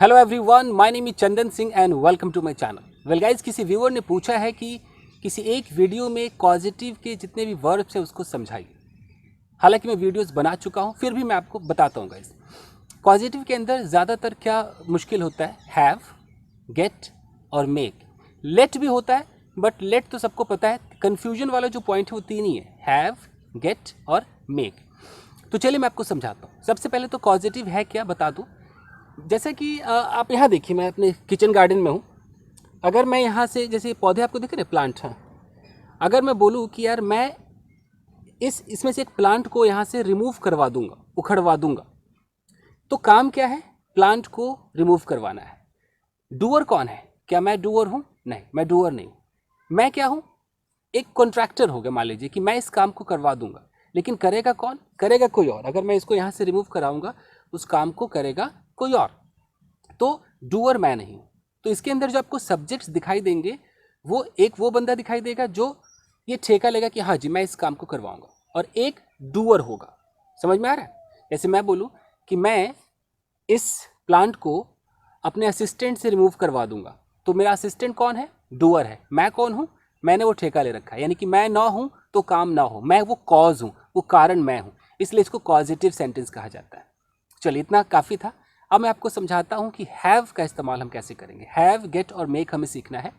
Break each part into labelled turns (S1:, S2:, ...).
S1: Hello everyone, my name is Chandan Singh and welcome to my channel. Well guys, किसी viewer ने पूछा है कि किसी एक वीडियो में कॉजेटिव के जितने भी वर्ब्स हैं उसको समझाइए। हालांकि मैं वीडियोस बना चुका हूं, फिर भी मैं आपको बताता हूं गाइस। कॉजेटिव के अंदर ज़्यादातर क्या मुश्किल होता है? हैव, गेट और मेक। लेट भी होता है, बट लेट तो सबको पता है। कन्फ्यूजन वाला जो पॉइंट है वो तीन ही है, हैव, गेट और मेक। तो चलिए मैं आपको समझाता हूँ। सबसे पहले तो कॉजेटिव है क्या बता दूँ। जैसे कि आप यहाँ देखिए, मैं अपने किचन गार्डन में हूँ। अगर मैं यहाँ से, जैसे पौधे आपको दिख रहे हैं, प्लांट हैं, अगर मैं बोलूँ कि यार मैं इसमें से एक प्लांट को यहाँ से रिमूव करवा दूंगा, उखड़वा दूंगा, तो काम क्या है? प्लांट को रिमूव करवाना है। डूअर कौन है? क्या मैं डूअर हूँ? नहीं, मैं डूअर नहीं हूँ। मैं क्या हूँ? एक कॉन्ट्रैक्टर हो गया। मान लीजिए कि मैं इस काम को करवा दूंगा, लेकिन करेगा कौन? करेगा कोई और। अगर मैं इसको यहाँ से रिमूव कराऊंगा, उस काम को करेगा कोई और। तो डूअर मैं नहीं हूँ। तो इसके अंदर जो आपको सब्जेक्ट्स दिखाई देंगे, वो बंदा दिखाई देगा जो ये ठेका लेगा कि हाँ जी मैं इस काम को करवाऊंगा, और एक डूअर होगा। समझ में आ रहा है? जैसे मैं बोलूँ कि मैं इस प्लांट को अपने असिस्टेंट से रिमूव करवा दूंगा, तो मेरा असिस्टेंट कौन है? डूअर है। मैं कौन हूँ? मैंने वो ठेका ले रखा है। यानी कि मैं ना हूँ तो काम ना हो, मैं वो कॉज हूँ, वो कारण मैं हूँ, इसलिए इसको कॉजेटिव सेंटेंस कहा जाता है। चलिए, इतना काफ़ी था। अब मैं आपको समझाता हूँ कि हैव का इस्तेमाल हम कैसे करेंगे। हैव, गेट और मेक हमें सीखना है।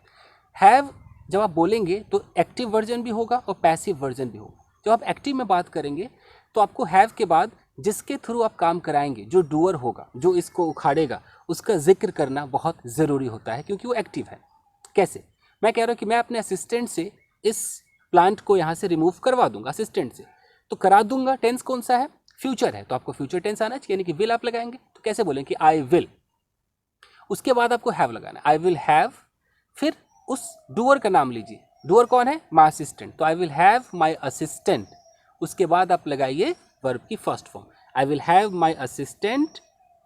S1: हैव जब आप बोलेंगे तो एक्टिव वर्जन भी होगा और पैसिव वर्जन भी होगा। जब आप एक्टिव में बात करेंगे तो आपको हैव के बाद जिसके थ्रू आप काम कराएंगे, जो डूअर होगा, जो इसको उखाड़ेगा, उसका जिक्र करना बहुत ज़रूरी होता है, क्योंकि वो एक्टिव है। कैसे? मैं कह रहा हूँ कि मैं अपने असिस्टेंट से इस प्लांट को यहाँ से रिमूव करवा दूंगा। असिस्टेंट से तो करा दूंगा, टेंस कौन सा है? फ्यूचर है, तो आपको फ्यूचर टेंस आना चाहिए, यानी कि विल आप लगाएंगे। तो कैसे बोलें कि आई विल। उसके बाद आपको हैव लगाना है, आई विल हैव। फिर उस डूअर का नाम लीजिए। डूअर कौन है? My assistant. तो I will have my assistant. उसके बाद आप लगाइए वर्ब की first form, I will have my assistant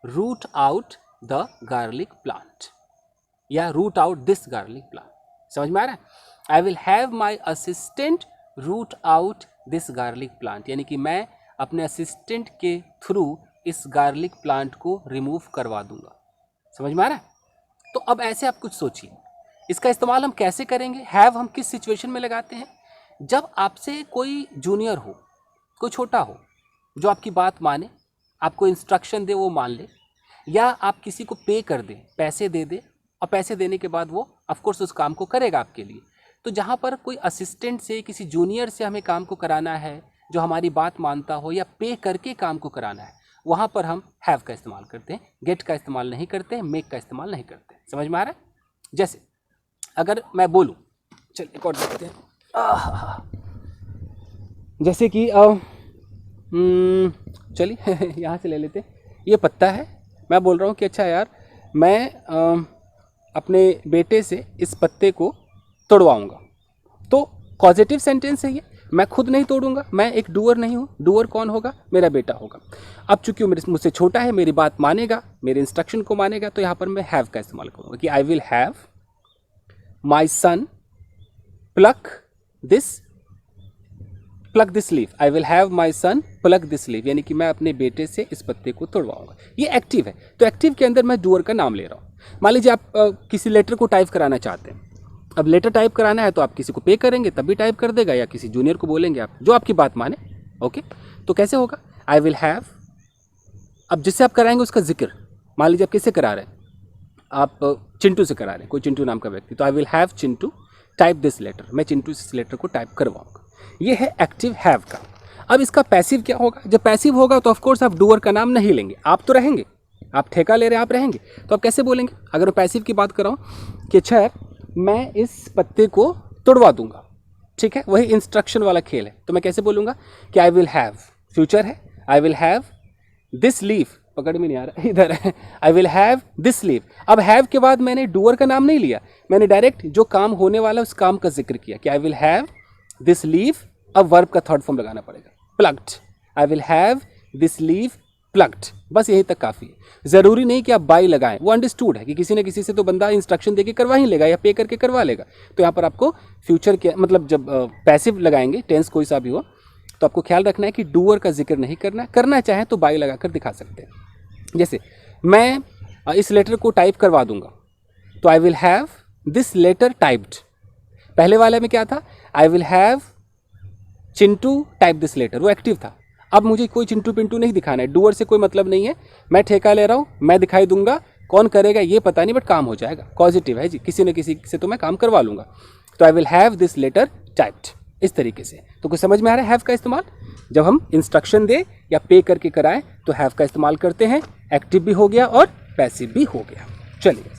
S1: root out the garlic plant, या root out this garlic plant. समझ में आ रहा है? I will have my assistant root out this garlic plant, यानी कि मैं अपने असिस्टेंट के थ्रू इस गार्लिक प्लांट को रिमूव करवा दूंगा। समझ में आ रहा है? तो अब ऐसे आप कुछ सोचिए, इसका इस्तेमाल हम कैसे करेंगे। हैव हम किस सिचुएशन में लगाते हैं? जब आपसे कोई जूनियर हो, कोई छोटा हो, जो आपकी बात माने, आपको इंस्ट्रक्शन दे वो मान ले, या आप किसी को पे कर दें, पैसे दे दे, और पैसे देने के बाद वो ऑफकोर्स उस काम को करेगा आपके लिए। तो जहाँ पर कोई असिस्टेंट से, किसी जूनियर से हमें काम को कराना है, जो हमारी बात मानता हो, या पे करके काम को कराना है, वहाँ पर हम हैव का इस्तेमाल करते हैं। गेट का इस्तेमाल नहीं करते हैं, मेक का इस्तेमाल नहीं करते हैं। समझ में आ रहा है? जैसे अगर मैं बोलूँ, चलिए एक और देखते हैं। जैसे कि चलिए यहाँ से ले लेते हैं। ये पत्ता है, मैं बोल रहा हूँ कि अच्छा यार मैं अपने बेटे से इस पत्ते को तोड़वाऊँगा। तो पॉजिटिव सेंटेंस है ये, मैं खुद नहीं तोड़ूंगा, मैं एक डूअर नहीं हूँ। डूअर कौन होगा? मेरा बेटा होगा। अब चूंकि वो मुझसे छोटा है, मेरी बात मानेगा, मेरे इंस्ट्रक्शन को मानेगा, तो यहाँ पर मैं हैव का इस्तेमाल करूँगा कि I will have my son pluck this leaf. I will have my son pluck this leaf, यानी कि मैं अपने बेटे से इस पत्ते को तोड़वाऊंगा। ये एक्टिव है, तो एक्टिव के अंदर मैं डूअर का नाम ले रहा हूँ। मान लीजिए आप किसी लेटर को टाइप कराना चाहते हैं। अब लेटर टाइप कराना है तो आप किसी को पे करेंगे तब भी टाइप कर देगा, या किसी जूनियर को बोलेंगे, आप जो आपकी बात माने। ओके, तो कैसे होगा? आई विल हैव, अब जिससे आप कराएंगे उसका जिक्र, मान लीजिए आप किससे करा रहे हैं? आप चिंटू से करा रहे हैं, कोई चिंटू नाम का व्यक्ति, तो I will have Chintu type this letter, मैं चिंटू इस लेटर को टाइप करवाऊंगा। ये है एक्टिव हैव का। अब इसका पैसिव क्या होगा? जब पैसिव होगा तो ऑफकोर्स आप डूअर का नाम नहीं लेंगे, आप तो रहेंगे, आप ठेका ले रहे हैं, आप रहेंगे, तो आप कैसे बोलेंगे? अगर मैं पैसिव की बात कर रहा हूँ कि अच्छा मैं इस पत्ते को तोड़वा दूंगा, ठीक है, वही इंस्ट्रक्शन वाला खेल है, तो मैं कैसे बोलूँगा कि आई विल हैव, फ्यूचर है, I will have this leaf, पकड़ में नहीं आ रहा इधर है, I will have this leaf. अब हैव के बाद मैंने डूअर का नाम नहीं लिया, मैंने डायरेक्ट जो काम होने वाला उस काम का जिक्र किया कि I will have this leaf. अब वर्ब का थर्ड फॉर्म लगाना पड़ेगा, plucked. I will have this leaf plucked. बस यहीं तक काफ़ी है, ज़रूरी नहीं कि आप बाई लगाएं। वो अंडरस्टूड है कि किसी न किसी से तो बंदा इंस्ट्रक्शन देके करवा ही लेगा या पे करके करवा लेगा। तो यहाँ पर आपको फ्यूचर के मतलब जब पैसिव लगाएंगे, टेंस कोई सा भी हो, तो आपको ख्याल रखना है कि डूअर का जिक्र नहीं करना है। करना चाहे तो बाई लगाकर दिखा सकते हैं। जैसे मैं इस लेटर को टाइप करवा दूंगा, तो I will have this letter typed. पहले वाले में क्या था, I will have Chintu type this letter, वो एक्टिव था। अब मुझे कोई चिंटू पिंटू नहीं दिखाना है, डूअर से कोई मतलब नहीं है, मैं ठेका ले रहा हूँ, मैं दिखाई दूंगा, कौन करेगा ये पता नहीं, बट काम हो जाएगा। पॉजिटिव है जी, किसी न किसी से तो मैं काम करवा लूंगा। तो I will have this letter typed, इस तरीके से। तो कुछ समझ में आ रहा है हैव का इस्तेमाल? जब हम इंस्ट्रक्शन दे या पे करके कराएं तो हैव का इस्तेमाल करते हैं। एक्टिव भी हो गया और पैसिव भी हो गया। चलिए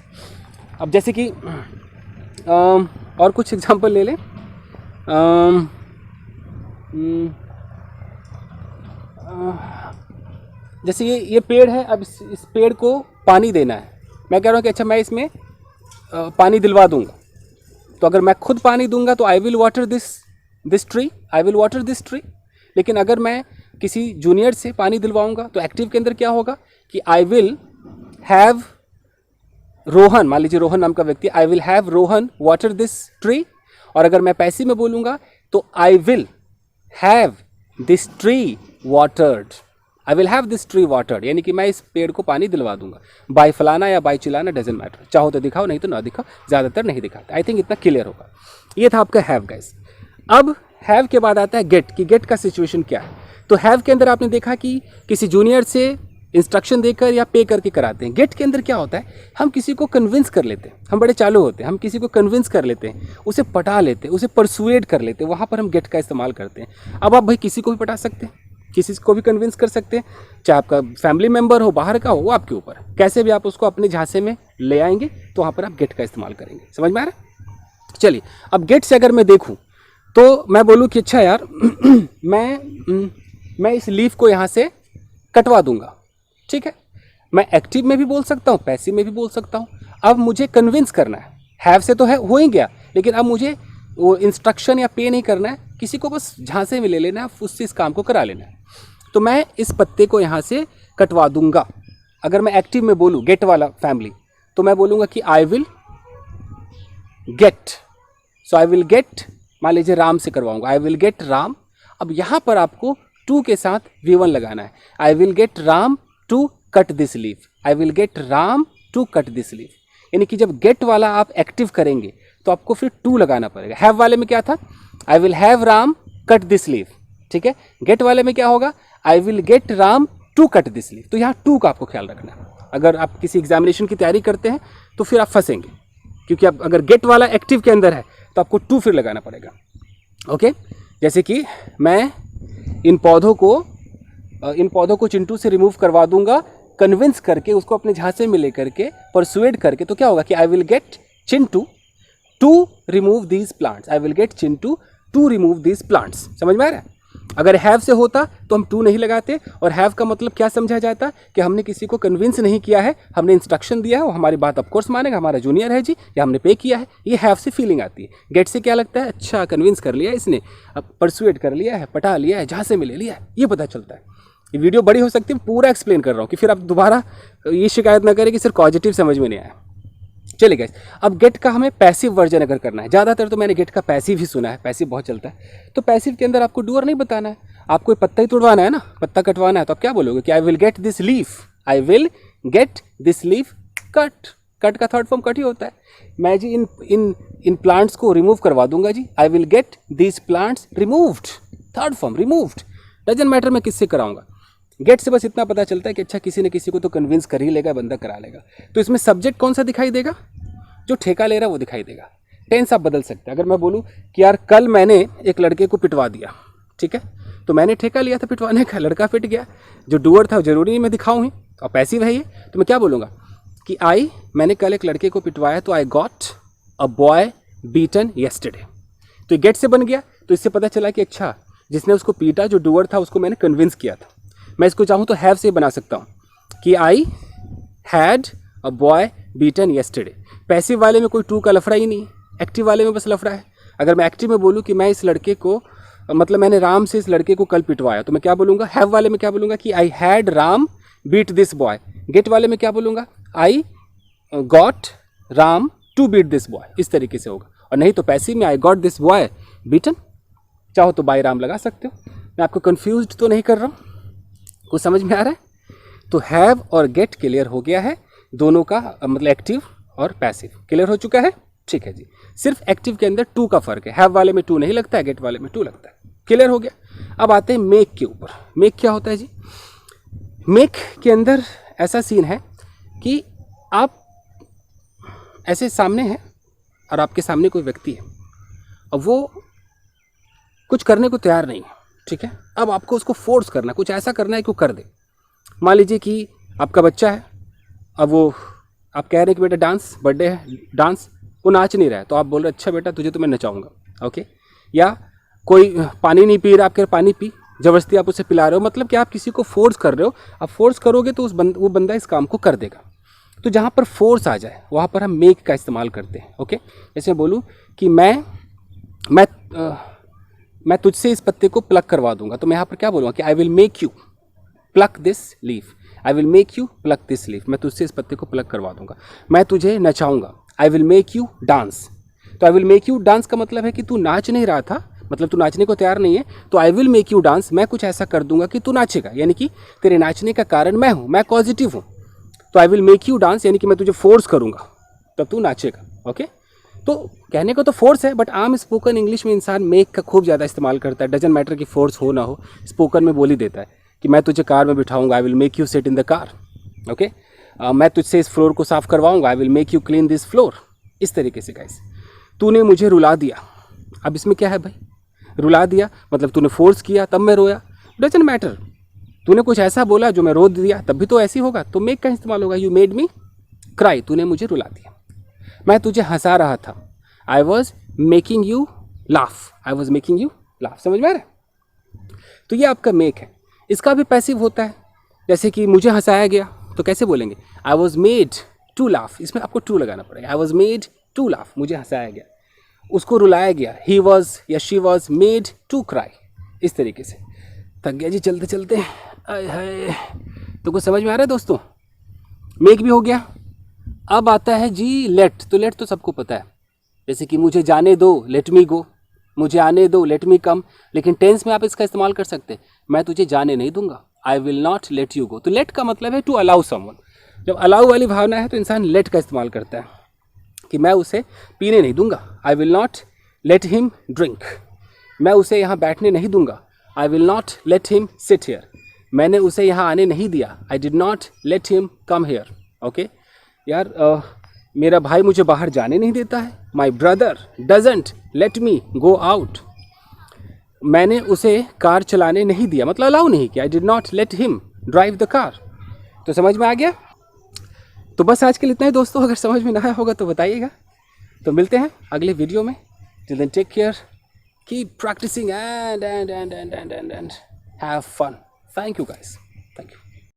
S1: अब जैसे कि और कुछ एग्जांपल ले लें। जैसे ये पेड़ है, अब इस पेड़ को पानी देना है। मैं कह रहा हूँ कि अच्छा मैं इसमें पानी दिलवा दूंगा, तो अगर मैं खुद पानी दूंगा तो I will water this tree, I will water this tree. लेकिन अगर मैं किसी जूनियर से पानी दिलवाऊंगा तो एक्टिव के अंदर क्या होगा कि आई विल हैव रोहन, मान लीजिए रोहन नाम का व्यक्ति, आई will have Rohan water this tree. और अगर मैं पैसिव में बोलूंगा तो I will have this tree watered, I will have this tree watered, यानी कि मैं इस पेड़ को पानी दिलवा दूंगा। बाय फलाना या बाय चिलाना डजेंट मैटर, चाहो तो दिखाओ, नहीं तो ना दिखाओ, ज़्यादातर नहीं दिखाते। आई थिंक इतना क्लियर होगा। ये था आपका हैव गाइस। अब हैव के बाद आता है गेट, कि गेट का सिचुएशन क्या है। तो हैव के अंदर आपने देखा कि किसी जूनियर से इंस्ट्रक्शन देकर या पे करके कराते हैं। गेट के अंदर क्या होता है, हम किसी को कन्विंस कर लेते हैं, हम बड़े चालू होते हैं, हम किसी को कन्विंस कर लेते हैं, उसे पटा लेते हैं, उसे परसुएड कर लेते हैं, वहाँ पर हम गेट का इस्तेमाल करते हैं। अब आप भाई किसी को भी पटा सकते हैं, किसी को भी कन्विंस कर सकते हैं, चाहे आपका फैमिली मेम्बर हो, बाहर का हो, वो आपके ऊपर, कैसे भी आप उसको अपने झांसे में ले आएंगे, तो वहाँ पर आप गेट का इस्तेमाल करेंगे। समझ में आ रहा है? चलिए अब गेट से अगर मैं देखूँ तो मैं बोलूँ कि अच्छा यार मैं इस लीफ को यहाँ से कटवा दूंगा, ठीक है। मैं एक्टिव में भी बोल सकता हूँ, पैसिव में भी बोल सकता हूँ। अब मुझे कन्विंस करना है, हैव से तो है हो ही गया, लेकिन अब मुझे वो इंस्ट्रक्शन या पे नहीं करना है, किसी को बस झांसे में ले लेना है, उससे इस काम को करा लेना है। तो मैं इस पत्ते को यहाँ से कटवा दूंगा। अगर मैं एक्टिव में बोलूँ गेट वाला फैमिली, तो मैं बोलूँगा कि I will gate, so I will gate, मान लीजिए राम से करवाऊंगा, आई विल गेट राम। अब यहाँ पर आपको टू के साथ V1 लगाना है। I will get Ram to cut this leaf, I will get Ram to cut this leaf. यानी कि जब गेट वाला आप एक्टिव करेंगे तो आपको फिर टू लगाना पड़ेगा। हैव वाले में क्या था, I will have Ram cut this leaf, ठीक है। गेट वाले में क्या होगा, I will get Ram to cut this leaf. तो यहाँ टू का आपको ख्याल रखना है। अगर आप किसी एग्जामिनेशन की तैयारी करते हैं तो फिर आप फंसेंगे, क्योंकि अब अगर गेट वाला एक्टिव के अंदर है तो आपको टू फिर लगाना पड़ेगा। ओके, जैसे कि मैं इन पौधों को चिंटू से रिमूव करवा दूंगा, कन्विंस करके, उसको अपने झांसे में लेकर के, परसुएड करके। तो क्या होगा कि I will get Chintu to remove these plants, I will get Chintu to remove these plants. समझ में आ रहा है? अगर हैव से होता तो हम टू नहीं लगाते, और हैव का मतलब क्या समझा जाता कि हमने किसी को कन्विंस नहीं किया है, हमने इंस्ट्रक्शन दिया है, वो हमारी बात ऑफकोर्स मानेगा, हमारा जूनियर है जी, या हमने पे किया है। ये हैव से फीलिंग आती है। गेट से क्या लगता है, अच्छा कन्विंस कर लिया इसने, अब परसुएड कर लिया है, पटा लिया है, जहाँ से मिले लिया है, ये पता चलता है। ये वीडियो बड़ी हो सकती है, पूरा एक्सप्लेन कर रहा हूँ कि फिर आप दोबारा ये शिकायत ना करें कि सिर्फ पॉजिटिव समझ में नहीं आया। चलिए गाइस, अब गेट का हमें पैसिव वर्जन अगर करना है, ज़्यादातर तो मैंने गेट का पैसिव ही सुना है, पैसिव बहुत चलता है। तो पैसिव के अंदर आपको डूअर नहीं बताना है, आपको पत्ता ही तोड़वाना है ना, पत्ता कटवाना है। तो आप क्या बोलोगे कि I will get this leaf, I will get this leaf cut. Cut का थर्ड फॉर्म कट ही होता है। मैं जी इन प्लांट्स को रिमूव करवा दूंगा जी, I will get this plants removed, third form removed. Doesn't matter मैं किससे कराऊंगा। गेट से बस इतना पता चलता है कि अच्छा किसी न किसी को तो कन्विंस कर ही लेगा, बंदा करा लेगा। तो इसमें सब्जेक्ट कौन सा दिखाई देगा, जो ठेका ले रहा है वो दिखाई देगा। टेंस आप बदल सकते हैं। अगर मैं बोलूँ कि यार कल मैंने एक लड़के को पिटवा दिया, ठीक है, तो मैंने ठेका लिया था पिटवाने का, लड़का पिट गया, जो डूअर था जरूरी नहीं मैं दिखाऊँ ही, और पैसिव है ये। तो मैं क्या बोलूँगा कि मैंने कल एक लड़के को पिटवाया, तो I got a boy beaten yesterday. तो ये गेट से बन गया। तो इससे पता चला कि अच्छा जिसने उसको पीटा, जो डूअर था, उसको मैंने कन्विंस किया था। मैं इसको चाहूँ तो हैव से बना सकता हूँ कि I had a boy beaten yesterday. Passive वाले में कोई टू का लफड़ा ही नहीं, एक्टिव वाले में बस लफड़ा है। अगर मैं एक्टिव में बोलूँ कि मैं इस लड़के को, मतलब मैंने राम से इस लड़के को कल पिटवाया, तो मैं क्या बोलूँगा, हैव वाले में क्या बोलूँगा कि I had Ram beat this boy. Get वाले में क्या बोलूँगा, I got Ram to beat this boy. इस तरीके से होगा। और नहीं तो पैसिव में I got this boy beaten, चाहो तो बाय राम लगा सकते हो। मैं आपको कन्फ्यूज्ड तो नहीं कर रहा हूँ, कुछ समझ में आ रहा है? तो हैव और गेट क्लियर हो गया है। दोनों का मतलब एक्टिव और पैसिव। क्लियर हो चुका है? ठीक है जी। सिर्फ एक्टिव के अंदर टू का फर्क है, हैव वाले में टू नहीं लगता है, गेट वाले में टू लगता है। क्लियर हो गया। अब आते हैं मेक के ऊपर। मेक क्या होता है जी? मेक के अंदर ऐसा सीन है कि आप ऐसे सामने हैं और आपके सामने कोई व्यक्ति है, अब वो कुछ करने को तैयार नहीं है, ठीक है। अब आपको उसको फोर्स करना, कुछ ऐसा करना है कि वो कर दे। मान लीजिए कि आपका बच्चा है, अब वो आप कह रहे हैं कि बेटा डांस, बर्थडे है, डांस, वो नाच नहीं रहा है, तो आप बोल रहे अच्छा बेटा तुझे तो मैं नचाऊंगा, ओके। या कोई पानी नहीं पी रहा, आप कह रहे पानी पी, ज़बरदस्ती आप उसे पिला रहे हो, मतलब कि आप किसी को फोर्स कर रहे हो। आप फोर्स करोगे तो वो बंदा इस काम को कर देगा। तो जहाँ पर फोर्स आ जाए वहाँ पर हम मेक का इस्तेमाल करते हैं, ओके। जैसे मैं बोलूँ कि मैं तुझसे इस पत्ते को प्लक करवा दूंगा, तो मैं यहाँ पर क्या बोलूँगा कि I will make you pluck this leaf, I will make you pluck this leaf, मैं तुझसे इस पत्ते को प्लक करवा दूंगा। मैं तुझे नचाऊंगा, I will make you dance. तो I will make you dance का मतलब है कि तू नाच नहीं रहा था, मतलब तू नाचने को तैयार नहीं है, तो I will make you dance, मैं कुछ ऐसा कर दूंगा कि तू नाचेगा, यानी कि तेरे नाचने का कारण मैं हूँ, मैं पॉजिटिव हूँ। तो I will make you dance यानी कि मैं तुझे फोर्स करूँगा तब तू नाचेगा, ओके। तो कहने को तो फोर्स है, बट आम स्पोकन इंग्लिश में इंसान मेक का खूब ज़्यादा इस्तेमाल करता है। डजन मैटर कि फोर्स हो ना हो, स्पोकन में बोल ही देता है कि मैं तुझे कार में बिठाऊंगा, I will make you sit in the car, okay. मैं तुझसे इस फ्लोर को साफ करवाऊंगा, I will make you clean this floor. इस तरीके से गाइस, तूने मुझे रुला दिया। अब इसमें क्या है भाई, रुला दिया मतलब तूने फोर्स किया तब मैं रोया, डजन मैटर। तूने कुछ ऐसा बोला जो मैं रो दिया तब भी तो ऐसी होगा, तो मेक का इस्तेमाल होगा। यू मेड मी क्राई, तूने मुझे रुला दिया। मैं तुझे हंसा रहा था, I was making you laugh, I was making you laugh. समझ में आ रहा है? तो ये आपका मेक है। इसका भी पैसिव होता है, जैसे कि मुझे हंसाया गया तो कैसे बोलेंगे, I was made to laugh, इसमें आपको टू लगाना पड़ेगा। I was made to laugh, मुझे हंसाया गया। उसको रुलाया गया, ही वॉज या she was made to cry. इस तरीके से। थक गया जी चलते चलते, आय हाय। तो कुछ समझ में आ रहा है दोस्तों? मेक भी हो गया। अब आता है जी लेट। तो लेट तो सबको पता है, जैसे कि मुझे जाने दो, लेट मी गो, मुझे आने दो, लेट मी कम। लेकिन टेंस में आप इसका इस्तेमाल कर सकते हैं, मैं तुझे जाने नहीं दूंगा, I will not let you go. तो लेट का मतलब है टू अलाउ समवन। जब अलाउ वाली भावना है तो इंसान लेट का इस्तेमाल करता है कि मैं उसे पीने नहीं दूंगा, I will not let him drink. मैं उसे यहाँ बैठने नहीं दूंगा, I will not let him sit here. मैंने उसे यहाँ आने नहीं दिया, I did not let him come here, okay. यार मेरा भाई मुझे बाहर जाने नहीं देता है, my brother doesn't let me go out. मैंने उसे कार चलाने नहीं दिया, मतलब अलाउ नहीं किया, I did not let him drive the car. तो समझ में आ गया? तो बस आज के लिए इतना ही दोस्तों, अगर समझ में ना आया होगा तो बताइएगा। तो मिलते हैं अगले वीडियो में। Till then take care, keep practising and have fun. Thank you guys. Thank you.